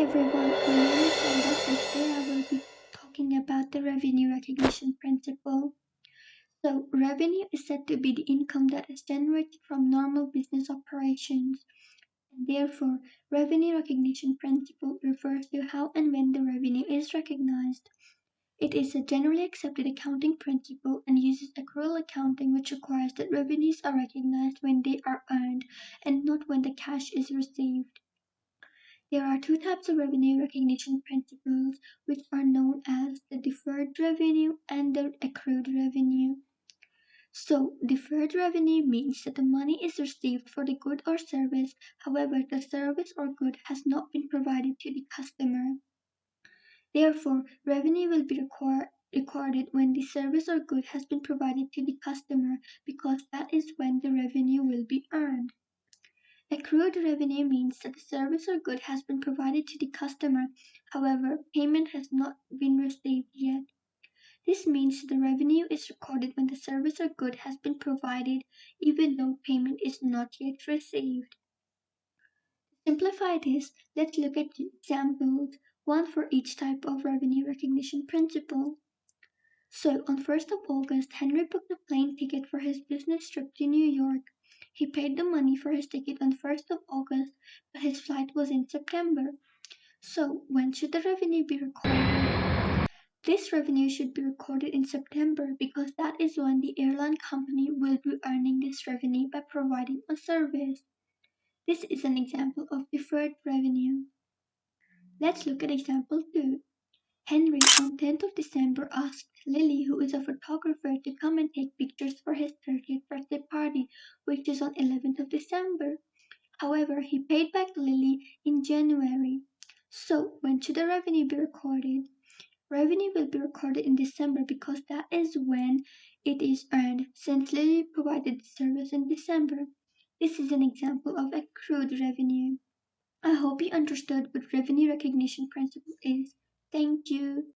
everyone, my name is Saida and today I will be talking about the revenue recognition principle. So, revenue is said to be the income that is generated from normal business operations, and therefore, revenue recognition principle refers to how and when the revenue is recognized. It is a generally accepted accounting principle and uses accrual accounting, which requires that revenues are recognized when they are earned and not when the cash is received. There are two types of revenue recognition principles, which are known as the deferred revenue and the accrued revenue. So, deferred revenue means that the money is received for the good or service, however, the service or good has not been provided to the customer. Therefore, revenue will be recorded when the service or good has been provided to the customer because that is when the revenue will be earned. Accrued revenue means that the service or good has been provided to the customer, however, payment has not been received yet. This means the revenue is recorded when the service or good has been provided, even though payment is not yet received. To simplify this, let's look at examples, one for each type of revenue recognition principle. So, on 1st of August, Henry booked a plane ticket for his business trip to New York. He paid the money for his ticket on 1st of August, but his flight was in September. So, when should the revenue be recorded? This revenue should be recorded in September because that is when the airline company will be earning this revenue by providing a service. This is an example of deferred revenue. Let's look at example 2. Henry, on 10th of December, asked Lily, who is a photographer, to come and take pictures for his 30th birthday party, which is on 11th of December. However, he paid back Lily in January. So, when should the revenue be recorded? Revenue will be recorded in December because that is when it is earned, since Lily provided the service in December. This is an example of accrued revenue. I hope you understood what revenue recognition principle is. Thank you.